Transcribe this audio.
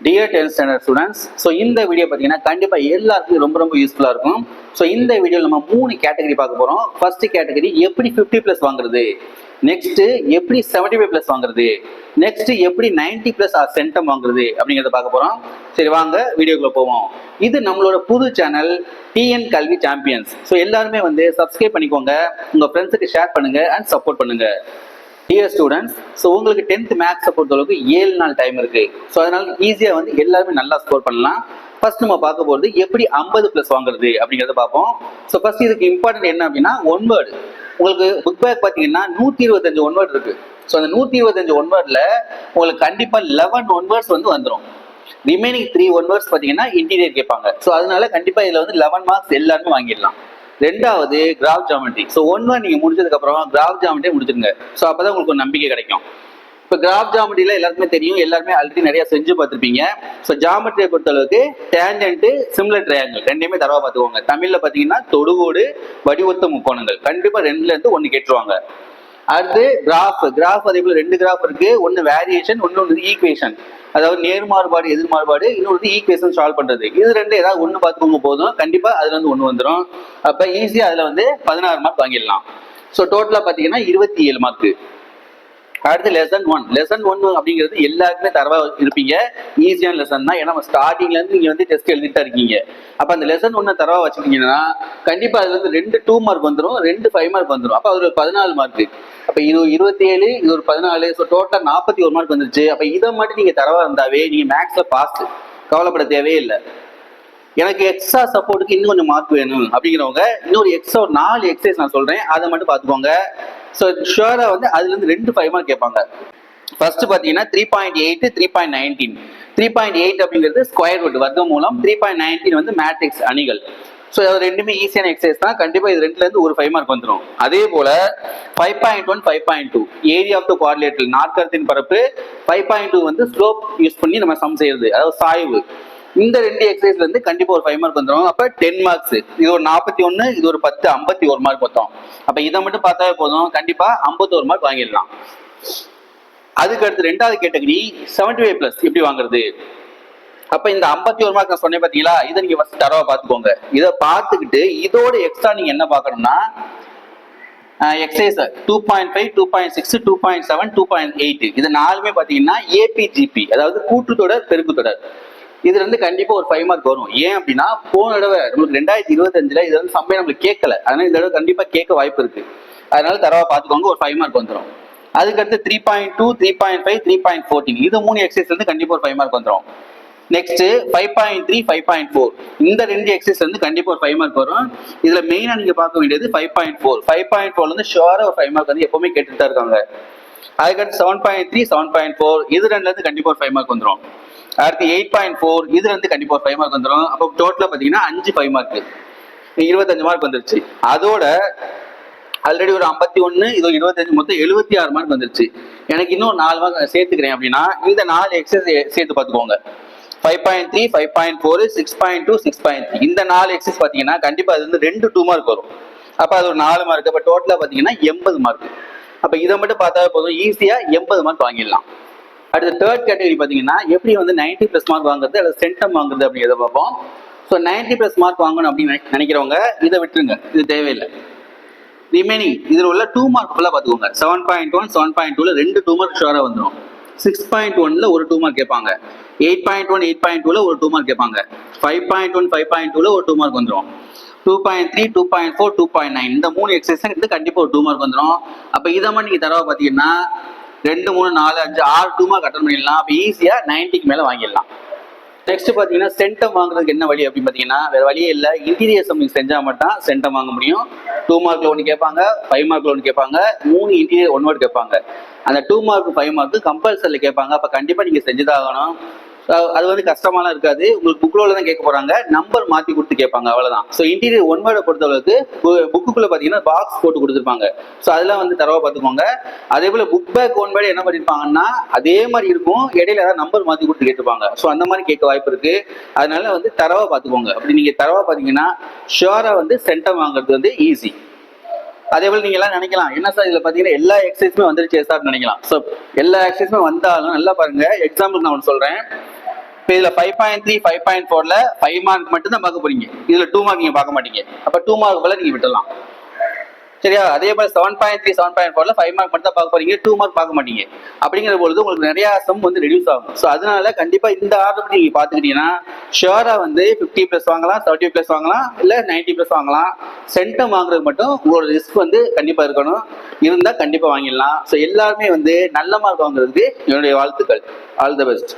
Dear 10th standard students, so இந்த video பார்த்தீங்கன்னா கண்டிப்பாக எல்லாருக்கும் ரொம்ப ரொம்ப யூஸ்ஃபுல்லாக இருக்கும். ஸோ இந்த வீடியோவில் நம்ம 3 கேட்டகரி பார்க்க போகிறோம். ஃபர்ஸ்ட் கேட்டகரி எப்படி 50+ வாங்குறது, நெக்ஸ்ட் எப்படி 75+ வாங்குறது, நெக்ஸ்ட் எப்படி 90+ சென்டம் வாங்குறது அப்படிங்கிறத பார்க்க போகிறோம். சரி வாங்க வீடியோக்குள்ள போவோம். இது நம்மளோட புது சேனல் டிஎன் கல்வி சாம்பியன்ஸ். ஸோ எல்லாருமே வந்து சப்ஸ்கிரைப் பண்ணிக்கோங்க, உங்கள் ஃப்ரெண்ட்ஸுக்கு ஷேர் பண்ணுங்க அண்ட் சப்போர்ட் பண்ணுங்க. டியர் ஸ்டூடெண்ட்ஸ், ஸோ உங்களுக்கு 10th மேக்ஸை பொறுத்தளவுக்கு 7 நாள் டைம் இருக்கு. ஸோ அதனால ஈஸியாக வந்து எல்லாருமே நல்லா ஸ்கோர் பண்ணலாம். ஃபர்ஸ்ட் நம்ம பார்க்க போகிறது எப்படி 50+ வாங்குறது அப்படிங்கிறத பார்ப்போம். ஸோ ஃபர்ஸ்ட் இதுக்கு இம்பார்ட்டன்ட் என்ன அப்படின்னா ஒன் வேர்டு. உங்களுக்கு புக் பேக் பார்த்தீங்கன்னா 125 ஒன் வேர்டு இருக்கு. ஸோ அந்த 125 ஒன் வேர்டில் உங்களுக்கு கண்டிப்பாக 11 ஒன் வேர்ட்ஸ் வந்து வந்துடும். ரிமைனிங் 3 ஒன் வேர்ட்ஸ் பார்த்தீங்கன்னா இன்டீரியர் கேட்பாங்க. ஸோ அதனால கண்டிப்பாக இதில் வந்து 11 மார்க்ஸ் எல்லாருமே வாங்கிடலாம். ரெண்டாவது கிராஃப் ஜாமெட்ரி. ஸோ ஒன் நீங்க முடிச்சதுக்கு அப்புறம் கிராஃப் ஜாமெட்ரி முடிச்சிருங்க. ஸோ அப்பதான் உங்களுக்கு ஒரு நம்பிக்கை கிடைக்கும். இப்போ கிராஃப் ஜாமெட்ரியில எல்லாருக்குமே தெரியும், எல்லாருமே ஆல்ரெடி நிறைய செஞ்சு பார்த்துருப்பீங்க. ஸோ ஜாமெட்ரியை பொறுத்தளவுக்கு டேஞ்சன்ட், சிமிலர் ட்ரையாங்கிள் ரெண்டையுமே தரவா பார்த்துக்கோங்க. தமிழ்ல பார்த்தீங்கன்னா தொடுகோடு, வடிவொத்த முக்கோணங்கள் கண்டிப்பா 2ல இருந்து 1 கேட்டுருவாங்க. அடுத்து கிராஃப் அதே போல 2 கிராஃப் இருக்கு. ஒன்னு வேரியேஷன், ஒன்னு ஈக்குவேஷன், அதாவது நேர்மாறுபாடு எதிர்மாறுபாடு, இன்னொரு ஈக்குவேஷன் சால்வ் பண்றது. இது 2 ஏதாவது 1 பார்த்துக்கோங்க போதும், கண்டிப்பா அதுல இருந்து 1 வந்துடும். அப்ப ஈஸியா அதுல வந்து 16 மார்க் வாங்கிடலாம். ஸோ டோட்டலா பாத்தீங்கன்னா 27 மார்க். அடுத்து லெசன் 1 அப்படிங்கிறது எல்லாருக்குமே தரவா இருப்பீங்க. ஈஸியான லெசன் தான், ஏன்னா ஸ்டார்டிங்ல இருந்து நீங்க வந்து டெஸ்ட் எழுதிட்டு இருக்கீங்க. அப்ப அந்த லெசன் 1 தரவா வச்சுக்கிட்டீங்கன்னா கண்டிப்பா அதுல இருந்து 2 2 மார்க் வந்துடும், 2 5 மார்க் வந்துடும். அப்ப அது ஒரு 14 மார்க். அப்ப இது 27, இது ஒரு 14. ஸோ டோட்டலா 41 மார்க் வந்துருச்சு. அப்ப இதை மட்டும் நீங்க தரவா இருந்தாவே நீங்க மேக்ஸ்ல பாஸ், கவலைப்பட தேவையே இல்லை. எனக்கு எக்ஸ்ட்ரா சப்போர்ட்டுக்கு இன்னும் கொஞ்சம் மார்க் வேணும் அப்படிங்கிறவங்க இன்னொரு எக்ஸ்ட்ரா ஒரு 4 எக்ஸசைஸ் நான் சொல்றேன், அதை மட்டும் பார்த்துக்கோங்க. ஸோ ஷுவரா வந்து அதுல இருந்து 2 5 மார்க் கேட்பாங்க. ஃபர்ஸ்ட் பாத்தீங்கன்னா 3.8, 3.19. 3.8 அப்படிங்கிறது ஸ்கொயர் ரூட் வர்க்கமூலம், 3.19 வந்து மேட்ரிக்ஸ் அணிகள். ஸோ அது ரெண்டுமே ஈஸியான எக்ஸசைஸ் தான், கண்டிப்பா இது 2ல இருந்து ஒரு 5 மார்க் வந்துடும். அதே போல 5.1, 5.2 ஏரியா ஆஃப் த குவாட்ரிலேட்டரல், நாற்கரத்தின் பரப்பு. 5.2 வந்து ஸ்லோப் யூஸ் பண்ணி நம்ம சம் செய்யறது, அதாவது சாய்வு. இந்த 2 எக்ஸசைஸ்ல இருந்து கண்டிப்பா ஒரு 5 மார்க் வந்துடும். அப்ப 10 மார்க்ஸ். இது ஒரு 41, இது ஒரு 10, 51 மார்க் மொத்தம். அப்ப இதை மட்டும் பார்த்தாவே போதும், கண்டிப்பா 51 மார்க் வாங்கிடலாம். அதுக்கு அடுத்து 2வது கேட்டகரி 75+ எப்படி வாங்குறது. அப்ப இந்த 51 மார்க் நான் சொன்னேன் பாத்தீங்களா, இதை நீங்க ஃபர்ஸ்ட் தரவா பார்த்துக்கோங்க. இதை பார்த்துக்கிட்டு இதோட எக்ஸ்ட்ரா நீங்க என்ன பார்க்கணும்னா எக்ஸசைஸ் 2.5, 2.6, 2.7, 2.8 இது 4மே பாத்தீங்கன்னா ஏபிஜிபி, அதாவது கூட்டுத்தொடர் பெருக்குத்தொடர். இதுல இருந்து கண்டிப்பா ஒரு 5 மார்க் வரும். ஏன் அப்படின்னா போன தடவை நம்மளுக்கு 2025ல இது வந்து சம்பளம் நம்மளுக்கு கேட்கல, அதனால இந்த தடவை கண்டிப்பா கேட்க வாய்ப்பு இருக்கு. அதனால தரவா பார்த்துக்கோங்க, ஒரு 5 மார்க் வந்துடும். அதுக்கடுத்து 3.2, 3.5, 3.14 இது 3 எக்ஸசைஸ்ல இருந்து கண்டிப்பா ஒரு 5 மார்க் வந்துடும். நெக்ஸ்ட் 5.3, 5.4 இந்த 2 எக்ஸசைஸ்ல இருந்து கண்டிப்பா ஒரு 5 மார்க் வரும். இதுல மெயினா நீங்க பார்க்க வேண்டியது 5.4. 5.4 வந்து ஷுவரா ஒரு 5 மார்க் வந்து எப்பவுமே கேட்டுட்டு தான் இருக்காங்க. அதுக்கடுத்து 7.3, 7.4 இது 2ல இருந்து கண்டிப்பா ஒரு 5 மார்க் வந்துடும். அடுத்து 8.4 இதுல இருந்து கண்டிப்பா 5 மார்க் வந்துடும். அப்போ டோட்டலா பாத்தீங்கன்னா 5 மார்க், 25 மார்க் வந்துருச்சு. அதோட ஆல்ரெடி ஒரு 51, இது 25, மொத்தம் 76 மார்க் வந்துருச்சு. எனக்கு இன்னும் 4 மார்க் சேர்த்துக்கிறேன் அப்படின்னா இந்த 4 எக்ஸசைஸ் சேர்த்து பார்த்துக்கோங்க. 5.3, 5.4, 6.2, 6.3 இந்த 4 எக்ஸசைஸ் பாத்தீங்கன்னா கண்டிப்பா அது வந்து 2 மார்க் வரும். அப்ப அது ஒரு 4 மார்க். அப்ப டோட்டலா பாத்தீங்கன்னா 80 மார்க். அப்ப இதை மட்டும் பார்த்தாவே போதும், ஈஸியா 80 மார்க் வாங்கிடலாம். அடுத்த 3rd கேட்டகரி பாத்தீங்கன்னா எப்படி வந்து 90+ மார்க் வாங்குறது அல்லது சென்டம் வாங்குறது அப்படிங்கிறத பார்ப்போம். ஸோ 90+ மார்க் வாங்கணும் அப்படின்னு நினைக்கிறவங்க இதை விட்டுருங்க, இது தேவையில்லை. ரிமைனிங் இதுல உள்ள 2 மார்க் ஃபுல்லா பாத்துக்கோங்க. 7.1, 7.2ல 2 2 மார்க் ஷுவரா வந்துடும். 6.1ல ஒரு 2 மார்க் கேட்பாங்க. 8.1, 8.2ல ஒரு 2 மார்க் கேட்பாங்க. 5.1, 5.2ல ஒரு 2 மார்க் வந்துடும். 2.3, 2.4, 2.9 இந்த 3 எக்ஸசைஸ் கண்டிப்பா ஒரு 2 மார்க் வந்துடும். அப்ப இதை மாதிரி நீங்க தரவா பாத்தீங்கன்னா 2, 3, 4, 5, 6 2 மார்க் அட்டன் பண்ணிடலாம். அப்ப ஈஸியா 90க்கு மேல வாங்கிடலாம். நெக்ஸ்ட் பாத்தீங்கன்னா சென்டம் வாங்குறதுக்கு என்ன வழி அப்படின்னு பாத்தீங்கன்னா வேற வழியே இல்லை. இன்டீரியர் சம் செஞ்சா மட்டும் சென்டம் வாங்க முடியும். 2 மார்க்ல 1 கேட்பாங்க, 5 மார்க்ல 1 கேட்பாங்க, 3 இன்டீரியர் 1 வேர்ட் கேட்பாங்க. அந்த 2 மார்க் 5 மார்க் கம்பல்சரில கேட்பாங்க. அப்ப கண்டிப்பா நீங்க செஞ்சுதான் ஆகணும். அது வந்து கஷ்டமாலாம் இருக்காது, உங்களுக்கு புக்ல தான் கேட்க போறாங்க, நம்பர் மாத்தி கொடுத்து கேட்பாங்க, அவ்வளவுதான். ஸோ இன்டீரியர் 1 வேர்டை பொறுத்தளவுக்கு புக்குக்குள்ள பாத்தீங்கன்னா பாக்ஸ் போட்டு கொடுத்துருப்பாங்க. ஸோ அதெல்லாம் வந்து தரவா பார்த்துக்கோங்க. அதே போல புக் பேக் 1 வேர்டு என்ன பண்ணிருப்பாங்கன்னா அதே மாதிரி இருக்கும், இடையில ஏதாவது நம்பர் மாத்தி கொடுத்து கேட்டுப்பாங்க. ஸோ அந்த மாதிரி கேட்க வாய்ப்பு இருக்கு. அதனால வந்து தரவா பார்த்துக்கோங்க. அப்படி நீங்க தரவா பாத்தீங்கன்னா ஷுவரா வந்து சென்டம் வாங்குறது வந்து ஈஸி. அதே போல நீங்க எல்லாம் நினைக்கலாம், என்ன சார் இதுல பாத்தீங்கன்னா எல்லா எக்ஸசைஸுமே வந்துருச்சு சார் நினைக்கலாம். ஸோ எல்லா எக்ஸசைஸுமே வந்தாலும் நல்லா பாருங்க. எக்ஸாம்பிள் நான் ஒன்று சொல்றேன். இப்போ இதுல 5.3 5.4ல 5 மார்க் மட்டும் தான் பார்க்க போறீங்க, இதுல 2 மார்க் நீங்க பார்க்க மாட்டீங்க. அப்ப 2 மார்க் போல நீங்க விட்டுடலாம். சரியா? அதே போல 7.3 7.4ல 5 மார்க் மட்டும் தான் பார்க்க போறீங்க, 2 மார்க் பார்க்க மாட்டீங்க. அப்படிங்கிற பொழுது உங்களுக்கு நிறைய சம் வந்து ரெடியூஸ் ஆகும். ஸோ அதனால கண்டிப்பா இந்த ஆர்டர் நீங்க பாத்துக்கிட்டீங்கன்னா ஷுவரா வந்து 50+ வாங்கலாம், 30+ வாங்கலாம், இல்ல 90+ வாங்கலாம். சென்டம் வாங்குறது மட்டும் உங்களோட ரிஸ்க் வந்து கண்டிப்பா இருக்கணும், இருந்தா கண்டிப்பா வாங்கிடலாம். ஸோ எல்லாருமே வந்து நல்ல மார்க் வாங்குறதுக்கு என்னுடைய வாழ்த்துக்கள். All the best.